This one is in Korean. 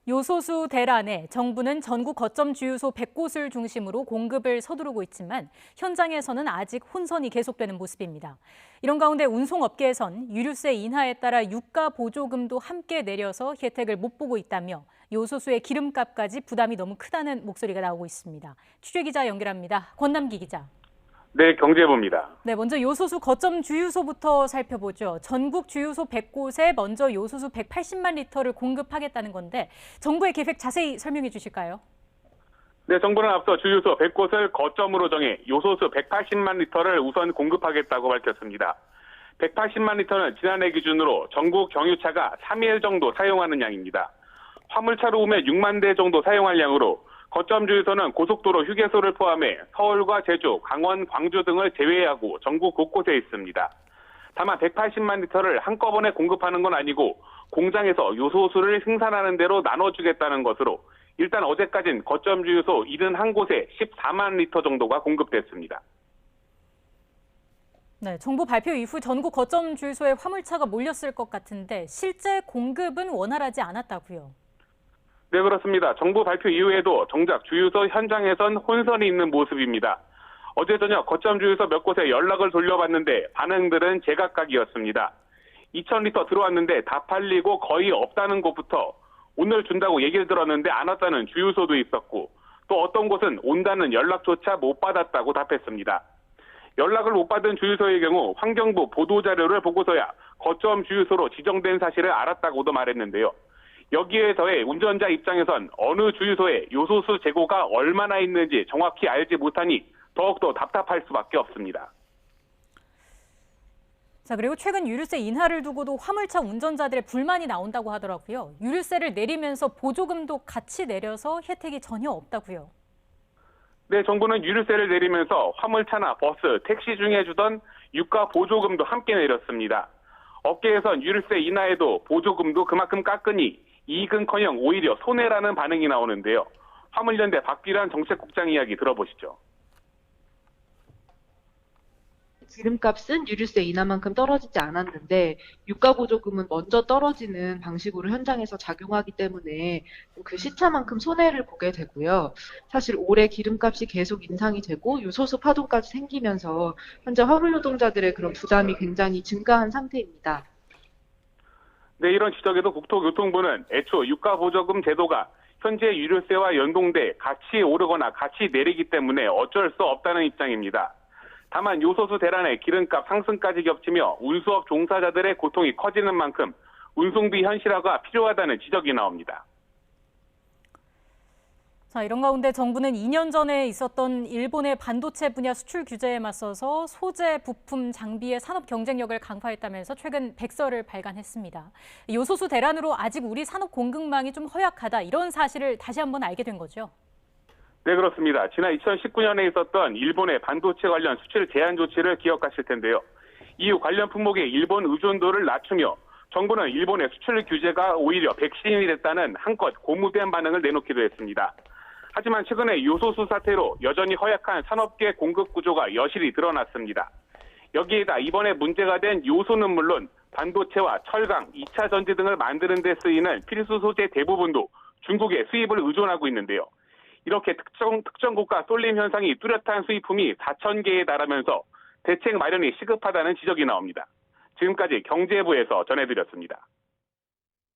요소수 대란에 정부는 전국 거점 주유소 100곳을 중심으로 공급을 서두르고 있지만 현장에서는 아직 혼선이 계속되는 모습입니다. 이런 가운데 운송업계에선 유류세 인하에 따라 유가 보조금도 함께 내려서 혜택을 못 보고 있다며 요소수의 기름값까지 부담이 너무 크다는 목소리가 나오고 있습니다. 취재기자 연결합니다. 권남기 기자. 네, 경제부입니다. 네, 먼저 요소수 거점 주유소부터 살펴보죠. 전국 주유소 100곳에 먼저 요소수 180만 리터를 공급하겠다는 건데 정부의 계획 자세히 설명해 주실까요? 네, 정부는 앞서 주유소 100곳을 거점으로 정해 요소수 180만 리터를 우선 공급하겠다고 밝혔습니다. 180만 리터는 지난해 기준으로 전국 경유차가 3일 정도 사용하는 양입니다. 화물차로 오면 6만 대 정도 사용할 양으로 거점 주유소는 고속도로 휴게소를 포함해 서울과 제주, 강원, 광주 등을 제외하고 전국 곳곳에 있습니다. 다만 180만 리터를 한꺼번에 공급하는 건 아니고 공장에서 요소수를 생산하는 대로 나눠주겠다는 것으로 일단 어제까지는 거점 주유소 71곳에 14만 리터 정도가 공급됐습니다. 네, 정부 발표 이후 전국 거점 주유소에 화물차가 몰렸을 것 같은데 실제 공급은 원활하지 않았다고요. 네, 그렇습니다. 정부 발표 이후에도 정작 주유소 현장에선 혼선이 있는 모습입니다. 어제 저녁 거점 주유소 몇 곳에 연락을 돌려봤는데 반응들은 제각각이었습니다. 2,000리터 들어왔는데 다 팔리고 거의 없다는 곳부터 오늘 준다고 얘기를 들었는데 안 왔다는 주유소도 있었고 또 어떤 곳은 온다는 연락조차 못 받았다고 답했습니다. 연락을 못 받은 주유소의 경우 환경부 보도자료를 보고서야 거점 주유소로 지정된 사실을 알았다고도 말했는데요. 여기에 더해 운전자 입장에선 어느 주유소에 요소수 재고가 얼마나 있는지 정확히 알지 못하니 더욱더 답답할 수밖에 없습니다. 자, 그리고 최근 유류세 인하를 두고도 화물차 운전자들의 불만이 나온다고 하더라고요. 유류세를 내리면서 보조금도 같이 내려서 혜택이 전혀 없다고요. 네, 정부는 유류세를 내리면서 화물차나 버스, 택시 중에 주던 유가 보조금도 함께 내렸습니다. 업계에선 유류세 인하에도 보조금도 그만큼 깎으니 이익은커녕 오히려 손해라는 반응이 나오는데요. 화물연대 박비란 정책국장 이야기 들어보시죠. 기름값은 유류세 인하만큼 떨어지지 않았는데 유가 보조금은 먼저 떨어지는 방식으로 현장에서 작용하기 때문에 그 시차만큼 손해를 보게 되고요. 사실 올해 기름값이 계속 인상이 되고 요소수 파동까지 생기면서 현재 화물 노동자들의 그런 부담이 굉장히 증가한 상태입니다. 네, 이런 지적에도 국토교통부는 애초 유가 보조금 제도가 현재 유류세와 연동돼 같이 오르거나 같이 내리기 때문에 어쩔 수 없다는 입장입니다. 다만 요소수 대란에 기름값 상승까지 겹치며 운수업 종사자들의 고통이 커지는 만큼 운송비 현실화가 필요하다는 지적이 나옵니다. 자, 이런 가운데 정부는 2년 전에 있었던 일본의 반도체 분야 수출 규제에 맞서서 소재, 부품, 장비의 산업 경쟁력을 강화했다면서 최근 백서를 발간했습니다. 요소수 대란으로 아직 우리 산업 공급망이 좀 허약하다, 이런 사실을 다시 한번 알게 된 거죠. 네, 그렇습니다. 지난 2019년에 있었던 일본의 반도체 관련 수출 제한 조치를 기억하실 텐데요. 이후 관련 품목의 일본 의존도를 낮추며 정부는 일본의 수출 규제가 오히려 백신이 됐다는 한껏 고무된 반응을 내놓기도 했습니다. 하지만 최근에 요소수 사태로 여전히 허약한 산업계 공급 구조가 여실히 드러났습니다. 여기에다 이번에 문제가 된 요소는 물론 반도체와 철강, 2차 전지 등을 만드는 데 쓰이는 필수 소재 대부분도 중국의 수입을 의존하고 있는데요. 이렇게 특정 국가 쏠림 현상이 뚜렷한 수입품이 4,000개에 달하면서 대책 마련이 시급하다는 지적이 나옵니다. 지금까지 경제부에서 전해드렸습니다.